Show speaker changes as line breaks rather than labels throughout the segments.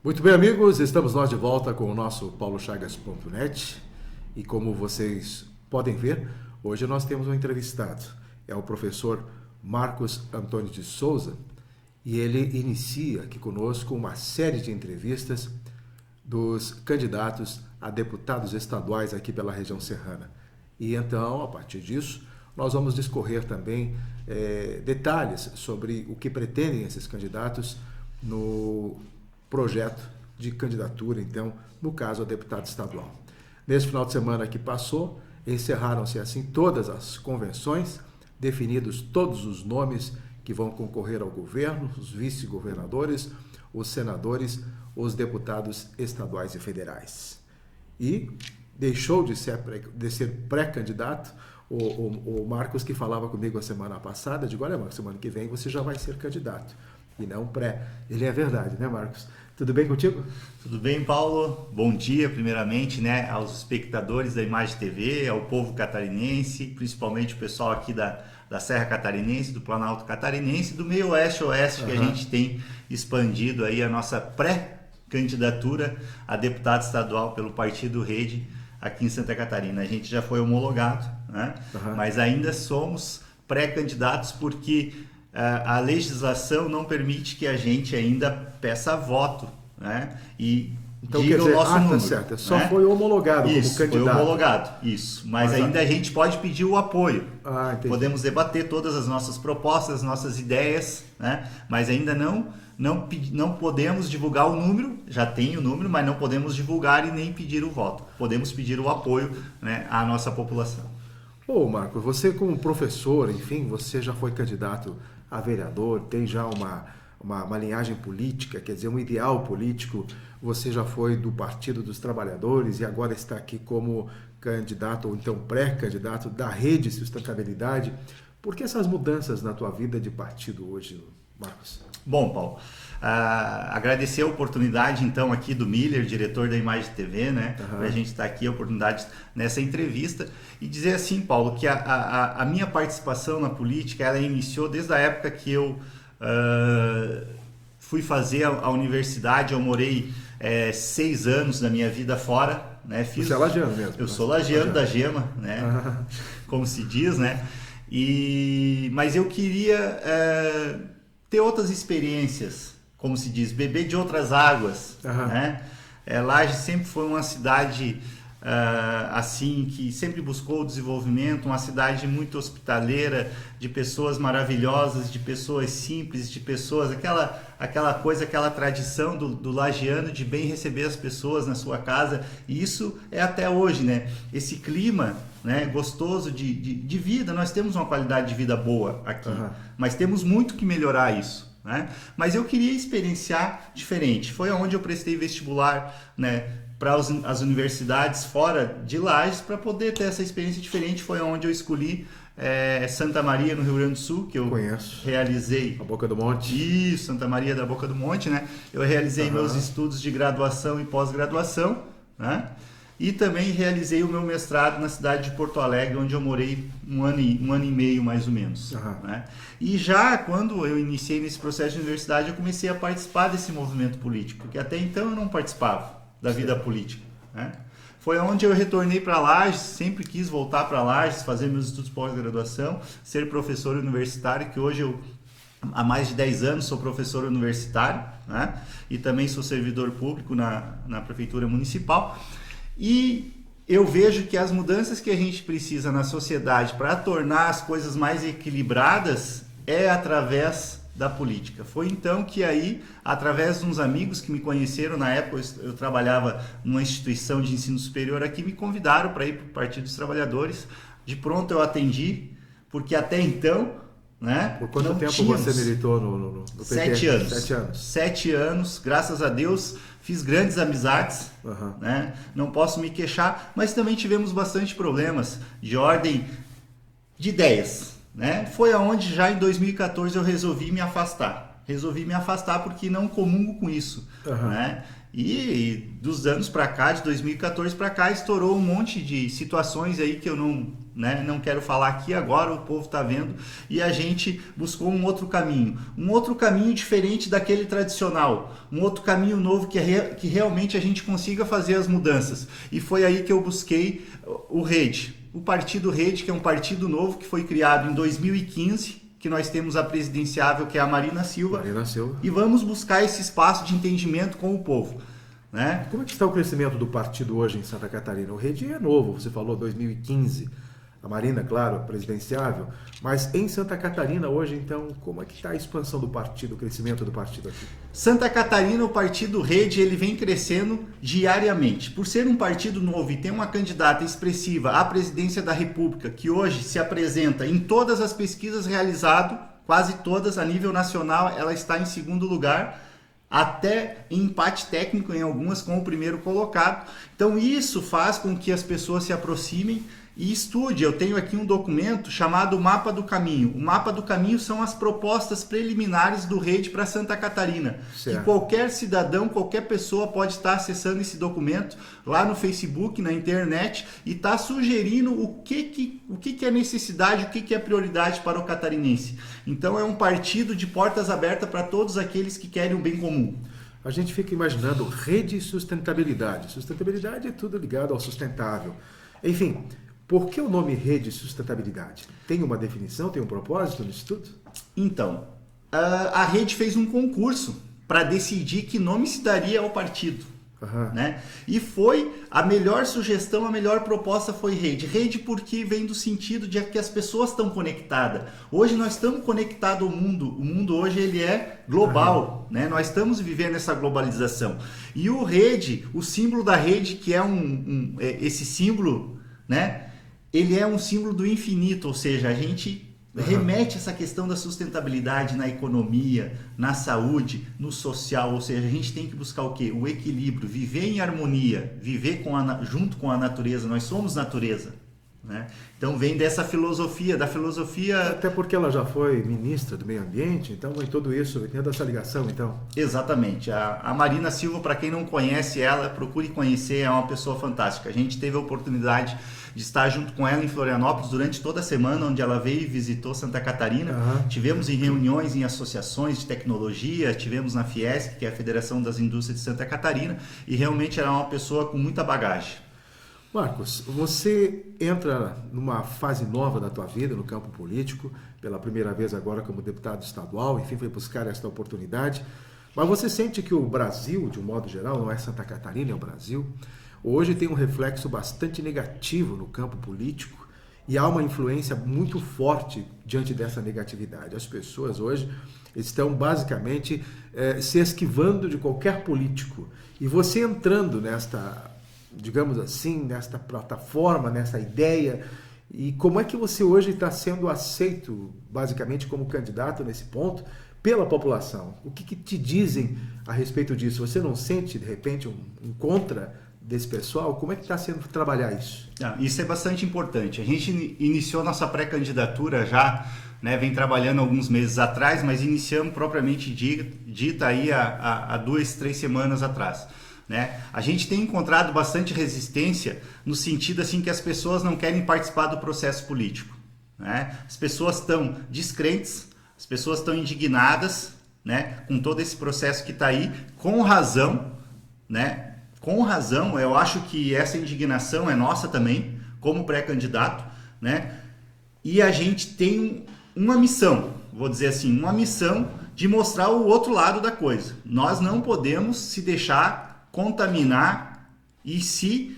Muito bem, amigos, estamos nós de volta com o nosso paulochagas.net e como vocês podem ver, hoje nós temos um entrevistado. É o professor Marcos Antônio de Souza e ele inicia aqui conosco uma série de entrevistas dos candidatos a deputados estaduais aqui pela região serrana. E então, a partir disso, nós vamos discorrer também detalhes sobre o que pretendem esses candidatos no projeto de candidatura, então, no caso, a deputado estadual. Nesse final de semana que passou, encerraram-se assim todas as convenções, definidos todos os nomes que vão concorrer ao governo, os vice-governadores, os senadores, os deputados estaduais e federais. E deixou de ser pré-candidato o Marcos, que falava comigo a semana passada, digo, olha, Marcos, semana que vem você já vai ser candidato, e não pré. Ele é verdade, né, Marcos? Tudo bem contigo?
Tudo bem, Paulo? Bom dia, primeiramente, né, aos espectadores da Imagem TV, ao povo catarinense, principalmente o pessoal aqui da Serra Catarinense, do Planalto Catarinense, do meio oeste-oeste, que a gente tem expandido aí a nossa pré-candidatura a deputado estadual pelo Partido Rede aqui em Santa Catarina. A gente já foi homologado, né? Mas ainda somos pré-candidatos porque a legislação não permite que a gente ainda peça voto, né? E
então,
diga
quer dizer,
o nosso número.
tá certo. Só foi homologado
isso,
como candidato.
Foi homologado, isso. Mas ainda a gente pode pedir o apoio. Podemos debater todas as nossas propostas, as nossas ideias, né? Mas ainda não podemos divulgar o número, já tem o número, mas não podemos divulgar e nem pedir o voto. Podemos pedir o apoio, né, à nossa população.
Ô, Marco, você como professor, enfim, você já foi candidato a vereador, tem já uma linhagem política, quer dizer, um ideal político, você já foi do Partido dos Trabalhadores e agora está aqui como candidato, ou então pré-candidato da Rede Sustentabilidade. Por que essas mudanças na tua vida de partido hoje, Marcos?
Bom, Paulo, agradecer a oportunidade então aqui do Miller, diretor da Imagem TV, né, para a gente estar aqui, a oportunidade nessa entrevista e dizer assim, Paulo, que a minha participação na política, ela iniciou desde a época que eu fui fazer a universidade. Eu morei 6 anos da minha vida fora, né?
Você é lagiano mesmo?
Eu sou lagiano da Gema, né? Como se diz, né? Mas eu queria ter outras experiências, como se diz, beber de outras águas, né? Lages sempre foi uma cidade assim, que sempre buscou o desenvolvimento, uma cidade muito hospitaleira, de pessoas maravilhosas, de pessoas simples, de pessoas, aquela coisa, aquela tradição do lagiano de bem receber as pessoas na sua casa, e isso é até hoje, né? Esse clima, né, gostoso de vida, nós temos uma qualidade de vida boa aqui, mas temos muito que melhorar isso, né? Mas eu queria experienciar diferente, foi onde eu prestei vestibular, né, para as universidades fora de Lages, para poder ter essa experiência diferente. Foi onde eu escolhi Santa Maria, no Rio Grande do Sul, que eu realizei.
A Boca do Monte.
Isso, Santa Maria da Boca do Monte, né? Eu realizei meus estudos de graduação e pós-graduação, né? E também realizei o meu mestrado na cidade de Porto Alegre, onde eu morei um ano e meio, mais ou menos. Né? E já quando eu iniciei nesse processo de universidade, eu comecei a participar desse movimento político, porque até então eu não participava da vida política, né? Foi onde eu retornei para Lages, sempre quis voltar para Lages, fazer meus estudos pós-graduação, ser professor universitário, que hoje eu, há mais de 10 anos, sou professor universitário, né? E também sou servidor público na Prefeitura Municipal. E eu vejo que as mudanças que a gente precisa na sociedade para tornar as coisas mais equilibradas é através da política. Foi então que aí, através de uns amigos que me conheceram na época, eu trabalhava numa instituição de ensino superior aqui, me convidaram para ir para o Partido dos Trabalhadores. De pronto eu atendi, porque até então, né?
Por quanto tempo você militou no PT?
7 anos.
7 anos.
7 anos, graças a Deus, fiz grandes amizades, né? Não posso me queixar, mas também tivemos bastante problemas de ordem de ideias, né? Foi aonde já em 2014 eu resolvi me afastar, resolvi me afastar porque não comungo com isso, né? E dos anos para cá, de 2014 para cá, estourou um monte de situações aí que eu não quero falar aqui agora, o povo está vendo, e a gente buscou um outro caminho diferente daquele tradicional, um outro caminho novo que realmente a gente consiga fazer as mudanças. E foi aí que eu busquei o Rede, o Partido Rede, que é um partido novo que foi criado em 2015, que nós temos a presidenciável, que é a Marina Silva. E vamos buscar esse espaço de entendimento com o povo, né?
Como é que está o crescimento do partido hoje em Santa Catarina? O Rede é novo, você falou 2015, a Marina, claro, presidenciável, mas em Santa Catarina hoje, então, como é que está a expansão do partido, o crescimento do partido aqui?
Santa Catarina, o Partido Rede, ele vem crescendo diariamente. Por ser um partido novo e ter uma candidata expressiva à presidência da República, que hoje se apresenta em todas as pesquisas realizadas, quase todas a nível nacional, ela está em segundo lugar, até em empate técnico em algumas com o primeiro colocado. Então isso faz com que as pessoas se aproximem e estude. Eu tenho aqui um documento chamado Mapa do Caminho. O Mapa do Caminho são as propostas preliminares do Rede para Santa Catarina.
Certo.
Que qualquer cidadão, qualquer pessoa pode estar acessando esse documento lá no Facebook, na internet, e está sugerindo o que é necessidade, o que é prioridade para o catarinense. Então é um partido de portas abertas para todos aqueles que querem o bem comum.
A gente fica imaginando rede e sustentabilidade. Sustentabilidade é tudo ligado ao sustentável. Enfim, por que o nome Rede Sustentabilidade? Tem uma definição, tem um propósito no estudo?
Então, a Rede fez um concurso para decidir que nome se daria ao partido. Né? E foi a melhor sugestão, a melhor proposta foi Rede. Rede porque vem do sentido de que as pessoas estão conectadas. Hoje nós estamos conectados ao mundo. O mundo hoje ele é global, né? Nós estamos vivendo essa globalização. E o Rede, o símbolo da Rede, que é esse símbolo, né? Ele é um símbolo do infinito, ou seja, a gente remete essa questão da sustentabilidade na economia, na saúde, no social, ou seja, a gente tem que buscar o quê? O equilíbrio, viver em harmonia, viver junto com a natureza, nós somos natureza, né? Então vem dessa filosofia,
Até porque ela já foi ministra do meio ambiente, então vem tudo isso, vem dessa ligação, então.
Exatamente, a Marina Silva, para quem não conhece ela, procure conhecer, é uma pessoa fantástica. A gente teve a oportunidade de estar junto com ela em Florianópolis durante toda a semana, onde ela veio e visitou Santa Catarina. Tivemos em reuniões, em associações de tecnologia, tivemos na Fiesc, que é a Federação das Indústrias de Santa Catarina, e realmente ela é uma pessoa com muita bagagem.
Marcos, você entra numa fase nova da tua vida no campo político, pela primeira vez agora como deputado estadual, enfim, foi buscar esta oportunidade, mas você sente que o Brasil, de um modo geral, não é Santa Catarina, é o Brasil, hoje tem um reflexo bastante negativo no campo político e há uma influência muito forte diante dessa negatividade. As pessoas hoje estão basicamente se esquivando de qualquer político. E você entrando nesta, digamos assim, nesta plataforma, nessa ideia, e como é que você hoje está sendo aceito basicamente como candidato nesse ponto pela população? O que te dizem a respeito disso? Você não sente, de repente, um contra desse pessoal? Como é que está sendo trabalhar isso?
Isso é bastante importante. A gente iniciou nossa pré-candidatura já, né, vem trabalhando alguns meses atrás, mas iniciamos propriamente dita aí há 2-3 semanas atrás. Né? A gente tem encontrado bastante resistência no sentido assim que as pessoas não querem participar do processo político. Né? As pessoas estão descrentes, as pessoas estão indignadas, né, com todo esse processo que está aí, com razão, né? Com razão, eu acho que essa indignação é nossa também, como pré-candidato, né? E a gente tem uma missão, vou dizer assim, uma missão de mostrar o outro lado da coisa. Nós não podemos se deixar contaminar e se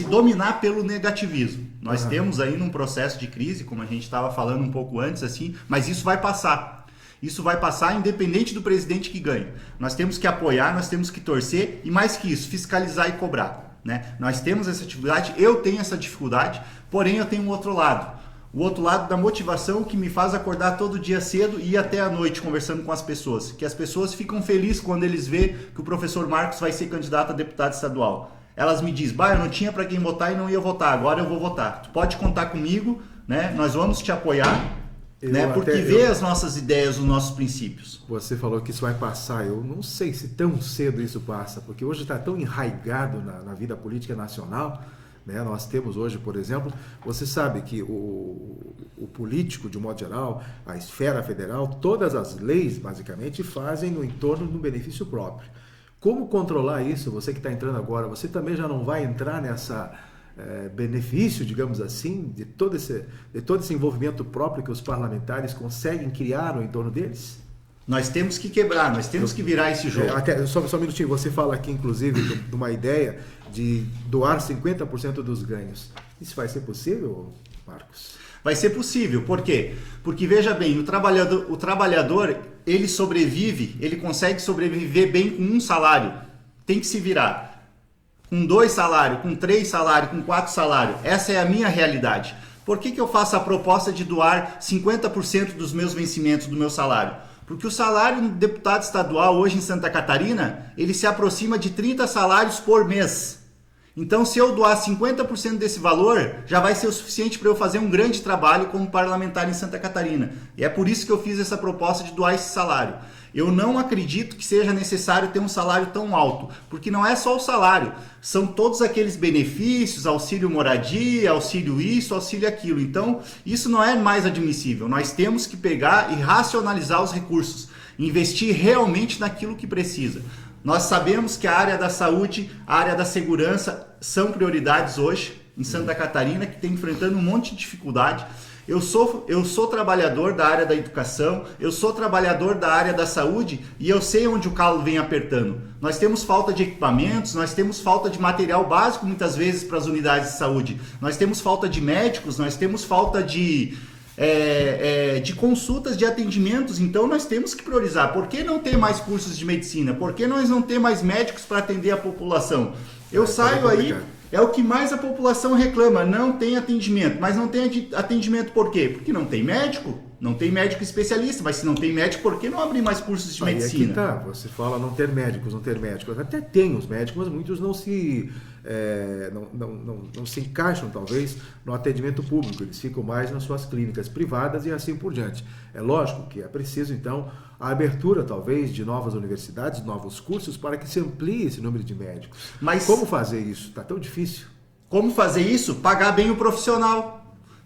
dominar pelo negativismo. Nós temos aí num processo de crise, como a gente estava falando um pouco antes, assim, mas isso vai passar. Isso vai passar independente do presidente que ganhe. Nós temos que apoiar, nós temos que torcer e mais que isso, fiscalizar e cobrar. Né? Nós temos essa dificuldade, eu tenho essa dificuldade, porém eu tenho um outro lado. O outro lado da motivação que me faz acordar todo dia cedo e ir até a noite conversando com as pessoas. Que as pessoas ficam felizes quando eles veem que o professor Marcos vai ser candidato a deputado estadual. Elas me dizem, eu não tinha para quem votar e não ia votar, agora eu vou votar. Tu pode contar comigo, né? Nós vamos te apoiar. né? Porque vê as nossas ideias, os nossos princípios.
Você falou que isso vai passar. Eu não sei se tão cedo isso passa, porque hoje está tão enraizado na vida política nacional, né? Nós temos hoje, por exemplo, você sabe que o político, de um modo geral, a esfera federal, todas as leis, basicamente, fazem no entorno do benefício próprio. Como controlar isso? Você que está entrando agora, você também já não vai entrar nessa benefício, digamos assim, de todo esse envolvimento próprio que os parlamentares conseguem criar no entorno deles?
Nós temos que quebrar, nós temos que virar esse jogo.
Só um minutinho, você fala aqui, inclusive, de uma ideia de doar 50% dos ganhos. Isso vai ser possível, Marcos?
Vai ser possível, por quê? Porque, veja bem, o trabalhador, ele sobrevive, ele consegue sobreviver bem com um salário. Tem que se virar. Com 2 salários, com 3 salários, com 4 salários. Essa é a minha realidade. Por que eu faço a proposta de doar 50% dos meus vencimentos do meu salário? Porque o salário do deputado estadual hoje em Santa Catarina, ele se aproxima de 30 salários por mês. Então, se eu doar 50% desse valor, já vai ser o suficiente para eu fazer um grande trabalho como parlamentar em Santa Catarina. E é por isso que eu fiz essa proposta de doar esse salário. Eu não acredito que seja necessário ter um salário tão alto, porque não é só o salário, são todos aqueles benefícios, auxílio moradia, auxílio isso, auxílio aquilo. Então, isso não é mais admissível. Nós temos que pegar e racionalizar os recursos, investir realmente naquilo que precisa. Nós sabemos que a área da saúde, a área da segurança são prioridades hoje em Santa Catarina, que tem enfrentando um monte de dificuldade. Eu sou trabalhador da área da educação, eu sou trabalhador da área da saúde e eu sei onde o calo vem apertando. Nós temos falta de equipamentos, nós temos falta de material básico muitas vezes para as unidades de saúde, nós temos falta de médicos, nós temos falta de consultas, de atendimentos. Então nós temos que priorizar. Por que não ter mais cursos de medicina? Por que nós não ter mais médicos para atender a população? Eu saio aí, é o que mais a população reclama, não tem atendimento. Mas não tem atendimento por quê? Porque não tem médico, não tem médico especialista. Mas se não tem médico, por que não abrir mais cursos de medicina?
Aqui tá, você fala não ter médicos. Até tem os médicos, mas muitos não se encaixam, talvez, no atendimento público. Eles ficam mais nas suas clínicas privadas e assim por diante. É lógico que é preciso, então, a abertura, talvez, de novas universidades, novos cursos, para que se amplie esse número de médicos. Mas como fazer isso? Está tão difícil.
Como fazer isso? Pagar bem o profissional.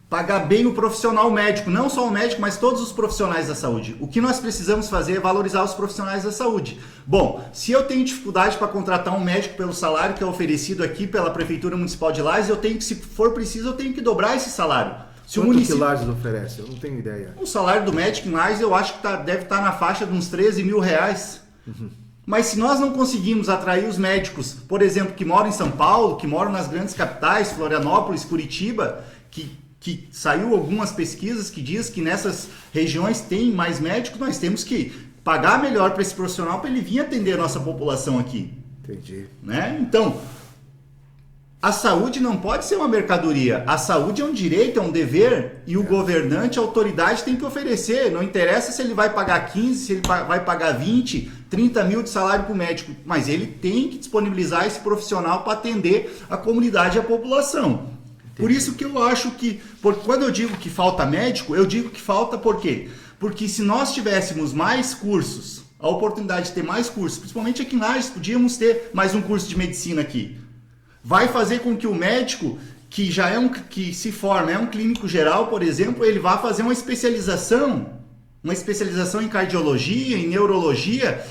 Pagar bem o profissional médico, não só o médico, mas todos os profissionais da saúde. O que nós precisamos fazer é valorizar os profissionais da saúde. Bom, se eu tenho dificuldade para contratar um médico pelo salário que é oferecido aqui pela Prefeitura Municipal de Lages, eu tenho que, se for preciso, eu tenho que dobrar esse salário.
Se quanto que Lages oferece? Eu não tenho ideia.
O salário do médico em Lages eu acho que deve estar na faixa de uns 13 mil reais. Uhum. Mas se nós não conseguimos atrair os médicos, por exemplo, que moram em São Paulo, que moram nas grandes capitais, Florianópolis, Curitiba, que saiu algumas pesquisas que diz que nessas regiões tem mais médicos, nós temos que pagar melhor para esse profissional para ele vir atender a nossa população aqui.
Entendi.
Né? Então, a saúde não pode ser uma mercadoria. A saúde é um direito, é um dever, e o governante, a autoridade tem que oferecer. Não interessa se ele vai pagar 15, se ele vai pagar 20, 30 mil de salário para o médico, mas ele tem que disponibilizar esse profissional para atender a comunidade e a população. Por isso que eu acho que, quando eu digo que falta médico, eu digo que falta por quê? Porque se nós tivéssemos mais cursos, a oportunidade de ter mais cursos, principalmente aqui em Lages, podíamos ter mais um curso de medicina aqui. Vai fazer com que o médico, que já que se forma, é um clínico geral, por exemplo, ele vá fazer uma especialização em cardiologia, em neurologia,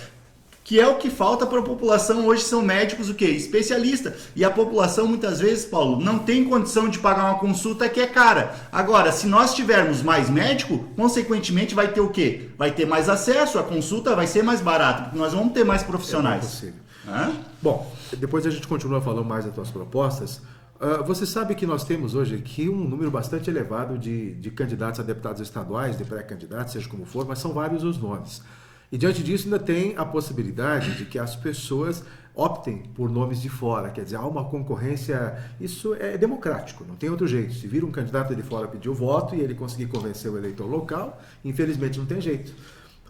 que é o que falta para a população hoje. São médicos o quê? Especialistas. E a população muitas vezes, Paulo, não tem condição de pagar uma consulta que é cara. Agora, se nós tivermos mais médico, consequentemente vai ter o quê? Vai ter mais acesso, a consulta vai ser mais barata, porque nós vamos ter mais profissionais.
É possível. Bom, depois a gente continua falando mais das tuas propostas. Você sabe que nós temos hoje aqui um número bastante elevado de candidatos a deputados estaduais, de pré-candidatos, seja como for, mas são vários os nomes. E diante disso ainda tem a possibilidade de que as pessoas optem por nomes de fora, quer dizer, há uma concorrência, isso é democrático, não tem outro jeito. Se vir um candidato de fora pedir o voto e ele conseguir convencer o eleitor local, infelizmente não tem jeito.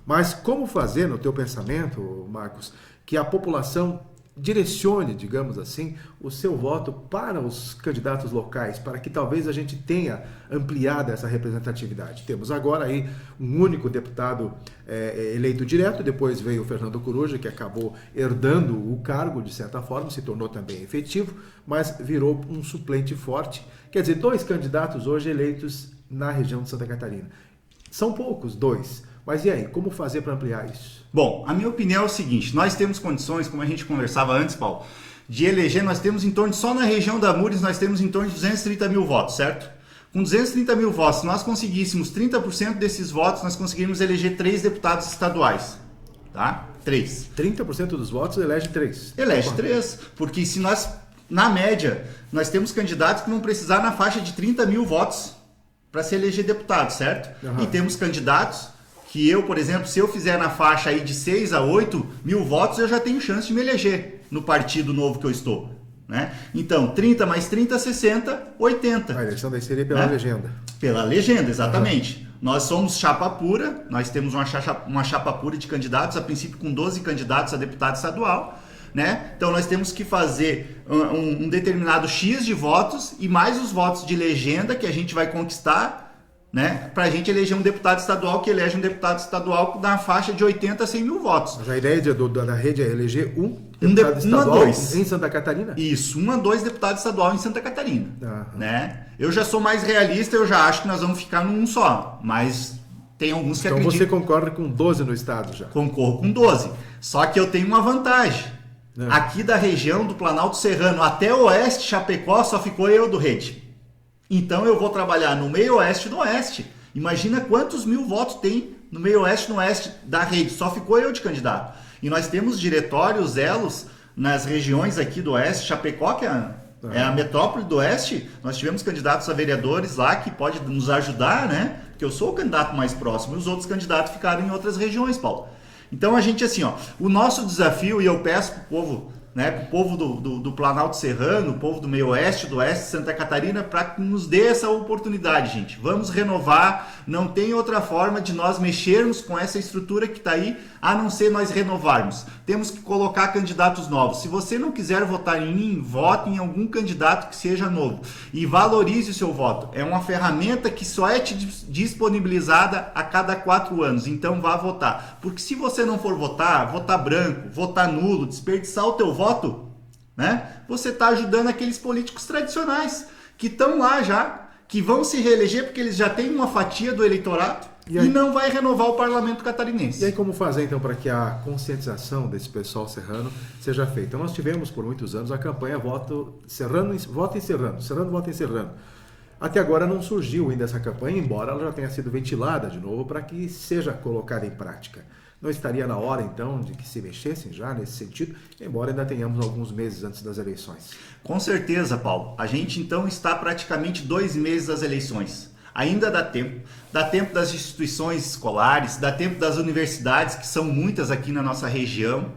Mas como fazer, no teu pensamento, Marcos, que a população direcione, digamos assim, o seu voto para os candidatos locais, para que talvez a gente tenha ampliado essa representatividade. Temos agora aí um único deputado eleito direto, depois veio o Fernando Coruja, que acabou herdando o cargo, de certa forma, se tornou também efetivo, mas virou um suplente forte. Quer dizer, 2 candidatos hoje eleitos na região de Santa Catarina. São poucos, 2. Mas e aí, como fazer para ampliar isso?
Bom, a minha opinião é o seguinte, nós temos condições, como a gente conversava antes, Paulo, de eleger, nós temos em torno, só na região da Mures, nós temos em torno de 230 mil votos, certo? Com 230 mil votos, se nós conseguíssemos 30% desses votos, nós conseguiríamos eleger 3 deputados estaduais, tá? 3.
30% dos votos elege 3.
Elege 3, porque se nós, na média, nós temos candidatos que vão precisar na faixa de 30 mil votos para se eleger deputado, certo?
Uhum.
E temos candidatos que eu, por exemplo, se eu fizer na faixa aí de 6 a 8 mil votos, eu já tenho chance de me eleger no partido novo que eu estou, né? Então, 30 mais 30, 60, 80.
A eleição daí seria pela legenda.
Pela legenda, exatamente. Nós somos chapa pura, nós temos uma chapa pura de candidatos, a princípio com 12 candidatos a deputado estadual, né? Então nós temos que fazer um determinado X de votos e mais os votos de legenda que a gente vai conquistar, né, para a gente eleger um deputado estadual que elege um deputado estadual na faixa de 80 a 100 mil votos.
Mas a ideia da rede é eleger um deputado estadual em Santa Catarina?
Isso, 1 a 2 deputados estadual em Santa Catarina.
Uhum.
Né? Eu já sou mais realista, eu já acho que nós vamos ficar num só, mas tem alguns que
acreditam...
Então
você concorda com 12 no estado já?
Concorro com 12, só que eu tenho uma vantagem. Aqui da região do Planalto Serrano até o oeste, Chapecó, só ficou eu do rede. Então eu vou trabalhar no meio oeste e no oeste. Imagina quantos mil votos tem no meio oeste e no oeste da rede. Só ficou eu de candidato. E nós temos diretórios, elos, nas regiões aqui do oeste. Chapecó, que é a metrópole do oeste. Nós tivemos candidatos a vereadores lá que pode nos ajudar, né? Porque eu sou o candidato mais próximo e os outros candidatos ficaram em outras regiões, Paulo. Então a gente assim, ó, o nosso desafio, e eu peço pro povo, né, pro povo do Planalto Serrano, o povo do meio oeste, do oeste de Santa Catarina, para que nos dê essa oportunidade, gente. Vamos renovar, não tem outra forma de nós mexermos com essa estrutura que está aí, a não ser nós renovarmos. Temos que colocar candidatos novos. Se você não quiser votar em mim, vote em algum candidato que seja novo. E valorize o seu voto. É uma ferramenta que só é disponibilizada a cada 4 anos. Então vá votar. Porque se você não for votar, votar branco, votar nulo, desperdiçar o teu voto, né? Você está ajudando aqueles políticos tradicionais que estão lá já, que vão se reeleger porque eles já têm uma fatia do eleitorado e não vai renovar o parlamento catarinense.
E aí como fazer então para que a conscientização desse pessoal serrano seja feita? Nós tivemos por muitos anos a campanha Voto Serrano, Voto em Serrano, Serrano, Voto em Serrano. Até agora não surgiu ainda essa campanha, embora ela já tenha sido ventilada de novo para que seja colocada em prática. Não estaria na hora, então, de que se mexessem já nesse sentido, embora ainda tenhamos alguns meses antes das eleições?
Com certeza, Paulo. A gente, então, está praticamente 2 meses das eleições. Ainda dá tempo. Dá tempo das instituições escolares, dá tempo das universidades, que são muitas aqui na nossa região,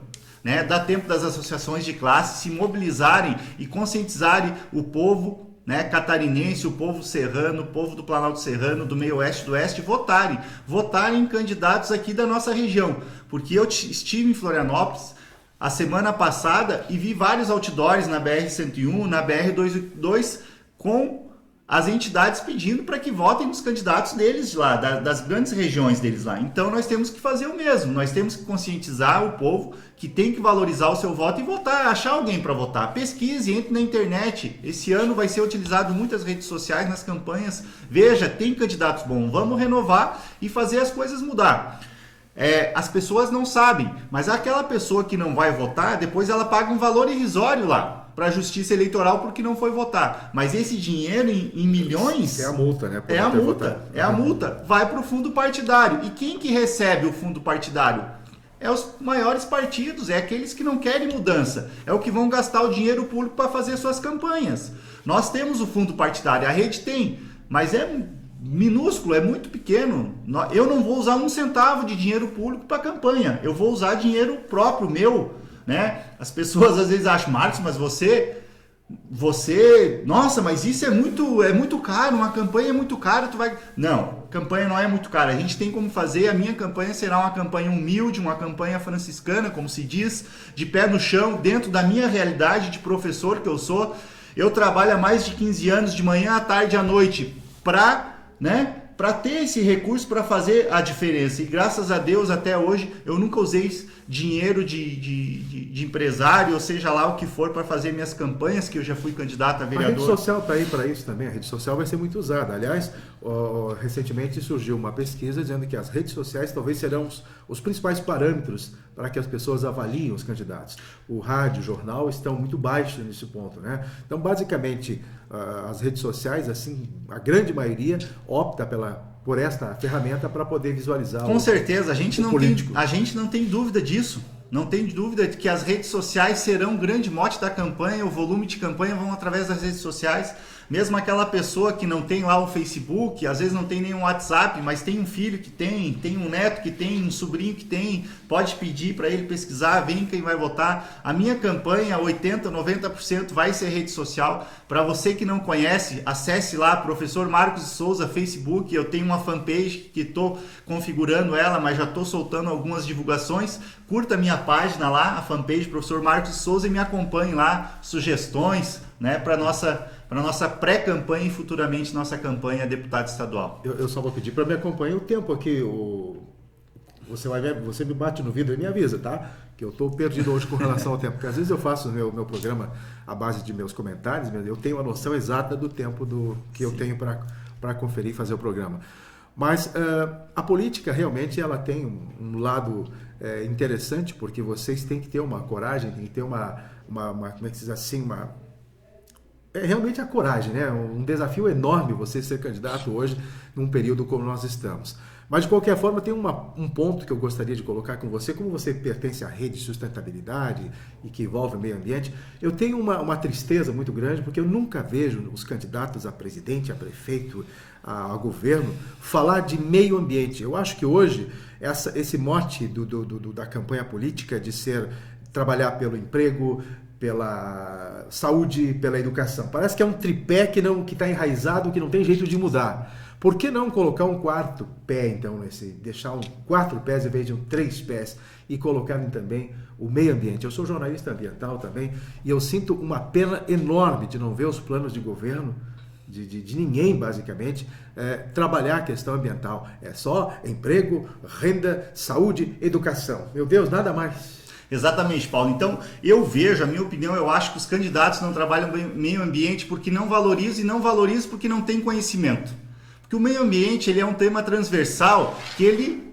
né? Dá tempo das associações de classe se mobilizarem e conscientizarem o povo, né, catarinense, o povo serrano, o povo do Planalto Serrano, do meio oeste, do oeste, votarem em candidatos aqui da nossa região, porque eu estive em Florianópolis a semana passada e vi vários outdoors na BR-101, na BR-282 com as entidades pedindo para que votem nos candidatos deles lá, das grandes regiões deles lá. Então nós temos que fazer o mesmo, nós temos que conscientizar o povo que tem que valorizar o seu voto e votar, achar alguém para votar. Pesquise, entre na internet. Esse ano vai ser utilizado muitas redes sociais nas campanhas. Veja, tem candidatos bons, vamos renovar e fazer as coisas mudar. As pessoas não sabem, mas aquela pessoa que não vai votar, depois ela paga um valor irrisório lá para a Justiça Eleitoral porque não foi votar. Mas esse dinheiro em milhões...
É a multa, né?
É a multa. É a multa. Vai para o fundo partidário. E quem que recebe o fundo partidário? É os maiores partidos, é aqueles que não querem mudança. É o que vão gastar o dinheiro público para fazer suas campanhas. Nós temos o fundo partidário, a rede tem, mas é minúsculo, é muito pequeno. Eu não vou usar 1 centavo de dinheiro público para campanha. Eu vou usar dinheiro próprio meu, né? As pessoas às vezes acham, Marcos, mas você nossa, mas isso é muito caro, uma campanha é muito cara, tu vai... Não, campanha não é muito cara, a gente tem como fazer, a minha campanha será uma campanha humilde, uma campanha franciscana, como se diz, de pé no chão, dentro da minha realidade de professor que eu sou. Eu trabalho há mais de 15 anos, de manhã à tarde à noite, para ter esse recurso para fazer a diferença. E graças a Deus, até hoje, eu nunca usei dinheiro de empresário, ou seja lá o que for, para fazer minhas campanhas, que eu já fui candidato a vereador.
A rede social está aí para isso também, a rede social vai ser muito usada. Aliás, recentemente surgiu uma pesquisa dizendo que as redes sociais talvez serão os principais parâmetros para que as pessoas avaliem os candidatos. O rádio, o jornal estão muito baixos nesse ponto, né? Então, basicamente, as redes sociais, assim, a grande maioria opta por esta ferramenta para poder visualizar.
Com certeza, a gente não tem dúvida disso. Não tem dúvida de que as redes sociais serão um grande mote da campanha, o volume de campanha vão através das redes sociais. Mesmo aquela pessoa que não tem lá um Facebook, às vezes não tem nenhum WhatsApp, mas tem um filho que tem um neto que tem, um sobrinho que tem, pode pedir para ele pesquisar, vem quem vai votar. A minha campanha, 80%, 90% vai ser rede social. Para você que não conhece, acesse lá, Professor Marcos de Souza, Facebook. Eu tenho uma fanpage que estou configurando ela, mas já estou soltando algumas divulgações. Curta a minha página lá, a fanpage Professor Marcos de Souza, e me acompanhe lá, sugestões, né, para nossa pré-campanha e futuramente nossa campanha a deputado estadual.
Eu só vou pedir para me acompanhar o tempo aqui. Você me bate no vidro e me avisa, tá? Que eu estou perdido hoje com relação ao tempo. Porque às vezes eu faço o meu programa à base de meus comentários, eu tenho a noção exata do tempo que eu tenho para conferir e fazer o programa. Mas a política realmente ela tem um lado interessante, porque vocês têm que ter uma coragem, tem que ter uma como é que se diz assim, realmente a coragem, né? Um desafio enorme você ser candidato hoje num período como nós estamos. Mas de qualquer forma tem um ponto que eu gostaria de colocar com você, como você pertence à rede de sustentabilidade e que envolve o meio ambiente, eu tenho uma tristeza muito grande porque eu nunca vejo os candidatos a presidente, a prefeito, a governo falar de meio ambiente. Eu acho que hoje esse mote da campanha política de trabalhar pelo emprego, pela saúde, pela educação. Parece que é um tripé que está enraizado, que não tem jeito de mudar. Por que não colocar um quarto pé, então, deixar 4 pés em vez de 3 pés e colocar também o meio ambiente? Eu sou jornalista ambiental também e eu sinto uma pena enorme de não ver os planos de governo, de ninguém, basicamente, trabalhar a questão ambiental. É só emprego, renda, saúde, educação. Meu Deus, nada mais.
Exatamente, Paulo. Então, a minha opinião, eu acho que os candidatos não trabalham bem meio ambiente porque não valorizam, e não valorizam porque não tem conhecimento. Porque o meio ambiente ele é um tema transversal que ele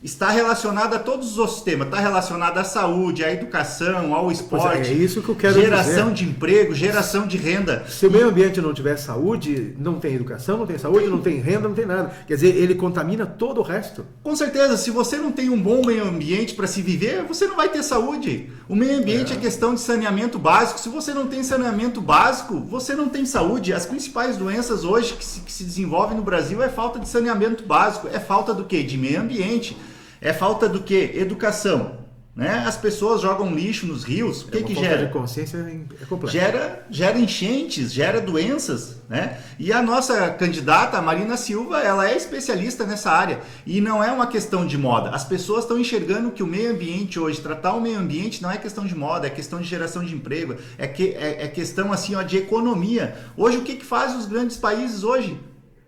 está relacionado a todos os outros temas. Está relacionado à saúde, à educação, ao esporte,
é isso que eu quero
geração
dizer.
De emprego, geração de renda.
Se o meio ambiente não tiver saúde, não tem educação, não tem saúde, não tem renda, não tem nada. Quer dizer, ele contamina todo o resto.
Com certeza, se você não tem um bom meio ambiente para se viver, você não vai ter saúde. O meio ambiente é questão de saneamento básico. Se você não tem saneamento básico, você não tem saúde. As principais doenças hoje que se desenvolvem no Brasil é falta de saneamento básico. É falta do quê? De meio ambiente. É falta do quê? Educação. Né? As pessoas jogam lixo nos rios. O que gera?
Falta de consciência é completa.
Gera enchentes, gera doenças. Né? E a nossa candidata, a Marina Silva, ela é especialista nessa área. E não é uma questão de moda. As pessoas estão enxergando que o meio ambiente hoje, tratar o meio ambiente não é questão de moda, é questão de geração de emprego, é questão assim, de economia. Hoje, o que fazem os grandes países hoje?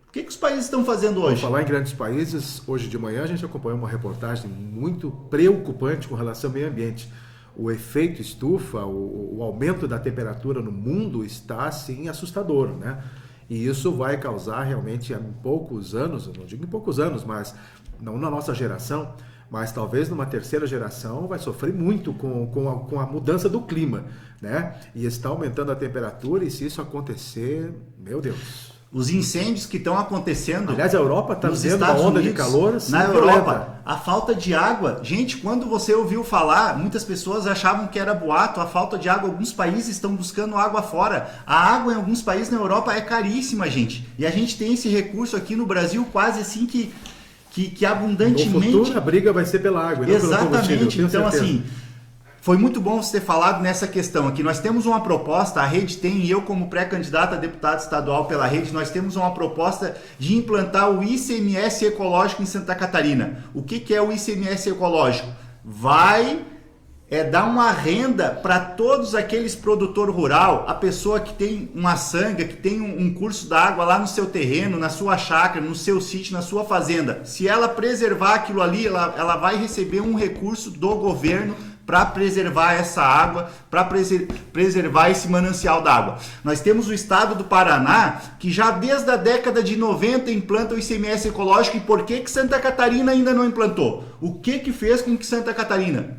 O que os países estão fazendo hoje?
Vou falar em grandes países, hoje de manhã a gente acompanhou uma reportagem muito preocupante com relação ao meio ambiente. O efeito estufa, o aumento da temperatura no mundo está assim assustador, né? E isso vai causar realmente em poucos anos, não digo em poucos anos, mas não na nossa geração, mas talvez numa terceira geração vai sofrer muito com a mudança do clima, né? E está aumentando a temperatura e se isso acontecer, meu Deus...
Os incêndios que estão acontecendo...
Aliás, a Europa está vivendo uma onda de calor assim,
na Europa, a falta de água... Gente, quando você ouviu falar, muitas pessoas achavam que era boato, a falta de água, alguns países estão buscando água fora. A água em alguns países na Europa é caríssima, gente. E a gente tem esse recurso aqui no Brasil quase assim que abundantemente...
No futuro, a briga vai ser pela água,
exatamente,
não pelo combustível,
então
certeza.
assim... Foi muito bom você ter falado nessa questão aqui. Nós temos uma proposta, a rede tem, e eu como pré-candidato a deputado estadual pela rede, nós temos uma proposta de implantar o ICMS ecológico em Santa Catarina. O que é o ICMS ecológico? Vai dar uma renda para todos aqueles produtor rural, a pessoa que tem uma sanga, que tem um curso d'água lá no seu terreno, na sua chácara, no seu sítio, na sua fazenda. Se ela preservar aquilo ali, ela vai receber um recurso do governo para preservar essa água, para preservar esse manancial d'água. Nós temos o estado do Paraná, que já desde a década de 90 implanta o ICMS ecológico. E por que Santa Catarina ainda não implantou? O que fez com que Santa Catarina?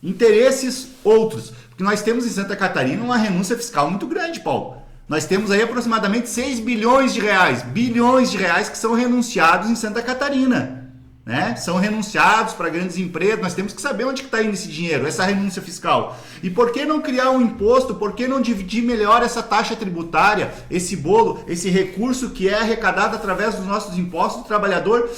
Interesses outros. Porque nós temos em Santa Catarina uma renúncia fiscal muito grande, Paulo. Nós temos aí aproximadamente 6 bilhões de reais que são renunciados em Santa Catarina. Né? São renunciados para grandes empresas. Nós temos que saber onde está indo esse dinheiro, essa renúncia fiscal. E por que não criar um imposto? Por que não dividir melhor essa taxa tributária, esse bolo, esse recurso que é arrecadado através dos nossos impostos do trabalhador,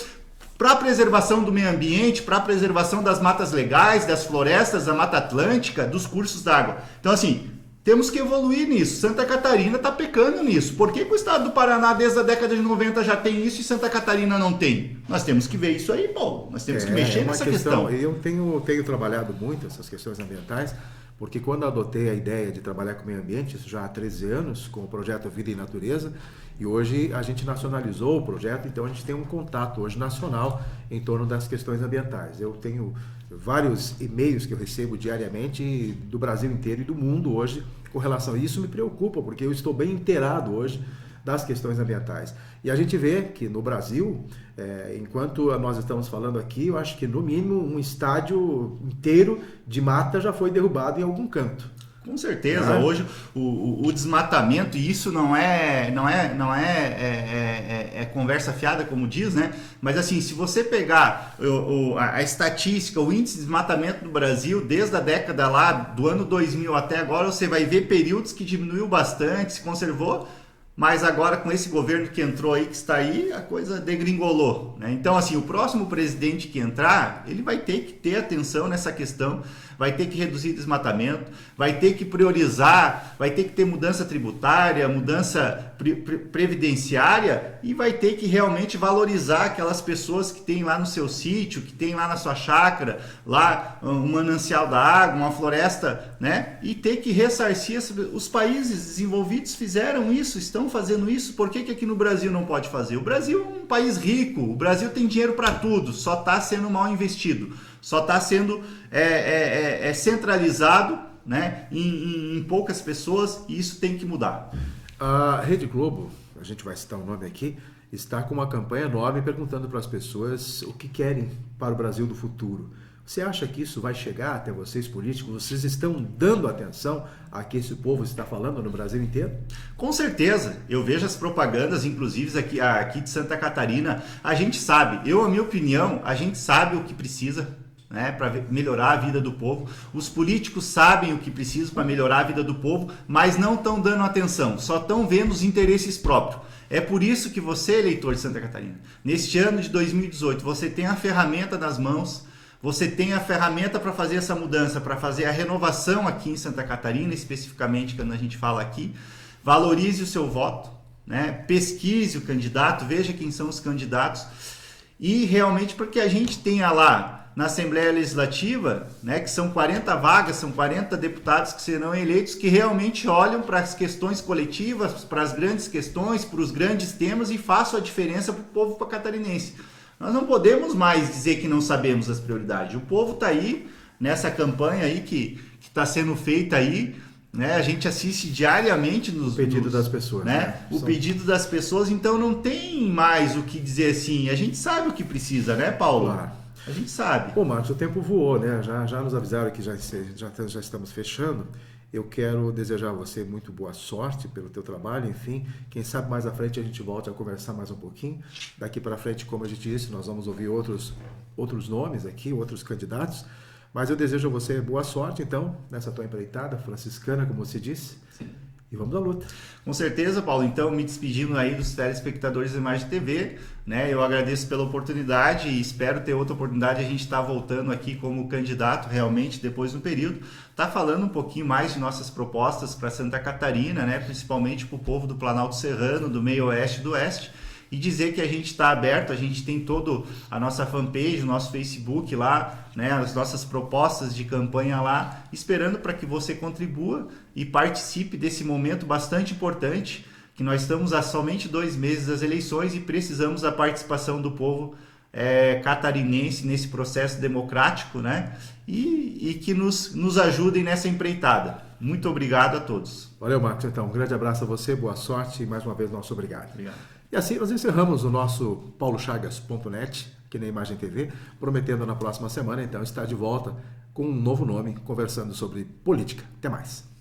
para a preservação do meio ambiente, para a preservação das matas legais, das florestas, da Mata Atlântica, dos cursos d'água. Então, assim, temos que evoluir nisso. Santa Catarina está pecando nisso. Por que o estado do Paraná, desde a década de 90, já tem isso e Santa Catarina não tem? Nós temos que ver isso aí, Paulo. Nós temos que mexer nessa questão.
Eu tenho trabalhado muito essas questões ambientais, porque quando adotei a ideia de trabalhar com o meio ambiente, isso já há 13 anos, com o projeto Vida e Natureza, e hoje a gente nacionalizou o projeto, então a gente tem um contato hoje nacional em torno das questões ambientais. Eu tenho vários e-mails que eu recebo diariamente do Brasil inteiro e do mundo hoje com relação a isso. Me preocupa, porque eu estou bem inteirado hoje das questões ambientais. E a gente vê que no Brasil, enquanto nós estamos falando aqui, eu acho que no mínimo um estádio inteiro de mata já foi derrubado em algum canto.
Com certeza, hoje o desmatamento, e isso não é conversa fiada, como diz, né? Mas assim, se você pegar a estatística, o índice de desmatamento no Brasil, desde a década lá do ano 2000 até agora, você vai ver períodos que diminuiu bastante, se conservou, mas agora com esse governo que entrou aí, que está aí, a coisa degringolou, né? Então assim, o próximo presidente que entrar, ele vai ter que ter atenção nessa questão, vai ter que reduzir desmatamento, vai ter que priorizar, vai ter que ter mudança tributária, mudança previdenciária, e vai ter que realmente valorizar aquelas pessoas que tem lá no seu sítio, que tem lá na sua chácara, lá um manancial da água, uma floresta, né? E ter que ressarcir. Os países desenvolvidos fizeram isso, estão fazendo isso. Por que aqui no Brasil não pode fazer? O Brasil é um país rico, o Brasil tem dinheiro para tudo, só está sendo mal investido, só está sendo centralizado, né, em poucas pessoas, e isso tem que mudar.
A Rede Globo, a gente vai citar o nome aqui, está com uma campanha enorme perguntando para as pessoas o que querem para o Brasil do futuro. Você acha que isso vai chegar até vocês, políticos? Vocês estão dando atenção a que esse povo está falando no Brasil inteiro?
Com certeza. Eu vejo as propagandas, inclusive aqui de Santa Catarina. A gente sabe, a minha opinião, a gente sabe o que precisa, né, para melhorar a vida do povo. Os políticos sabem o que precisam para melhorar a vida do povo, mas não estão dando atenção, só estão vendo os interesses próprios. É por isso que você, eleitor de Santa Catarina, neste ano de 2018, você tem a ferramenta nas mãos, você tem a ferramenta para fazer essa mudança, para fazer a renovação aqui em Santa Catarina, especificamente quando a gente fala aqui. Valorize o seu voto, né? Pesquise o candidato, veja quem são os candidatos, e realmente porque a gente tenha lá na Assembleia Legislativa, né, que são 40 vagas, são 40 deputados que serão eleitos, que realmente olham para as questões coletivas, para as grandes questões, para os grandes temas, e façam a diferença para o povo catarinense. Nós não podemos mais dizer que não sabemos as prioridades. O povo está aí, nessa campanha aí que está sendo feita aí, né? A gente assiste diariamente o
pedido das pessoas,
né? O pedido das pessoas, então não tem mais o que dizer assim. A gente sabe o que precisa, né, Paulo?
Claro.
A gente sabe.
Bom, Marcos, o tempo voou, né? Já nos avisaram que já estamos fechando. Eu quero desejar a você muito boa sorte pelo teu trabalho, enfim. Quem sabe mais à frente a gente volta a conversar mais um pouquinho. Daqui para frente, como a gente disse, nós vamos ouvir outros nomes aqui, outros candidatos. Mas eu desejo a você boa sorte, então, nessa tua empreitada franciscana, como você disse.
Sim.
E vamos à luta.
Com certeza, Paulo. Então, me despedindo aí dos telespectadores da Imagem TV, né? Eu agradeço pela oportunidade e espero ter outra oportunidade. A gente está voltando aqui como candidato realmente depois do período. Tá falando um pouquinho mais de nossas propostas para Santa Catarina, né? Principalmente para o povo do Planalto Serrano, do meio oeste e do oeste. E dizer que a gente está aberto, a gente tem toda a nossa fanpage, o nosso Facebook lá, né, as nossas propostas de campanha lá, esperando para que você contribua e participe desse momento bastante importante, que nós estamos há somente 2 meses das eleições e precisamos da participação do povo catarinense nesse processo democrático, né, e que nos ajudem nessa empreitada. Muito obrigado a todos.
Valeu, Marcos. Então, um grande abraço a você, boa sorte e mais uma vez nosso obrigado.
Obrigado.
E assim nós encerramos o nosso paulochagas.net, aqui na Imagem TV, prometendo na próxima semana, então, estar de volta com um novo nome, conversando sobre política. Até mais.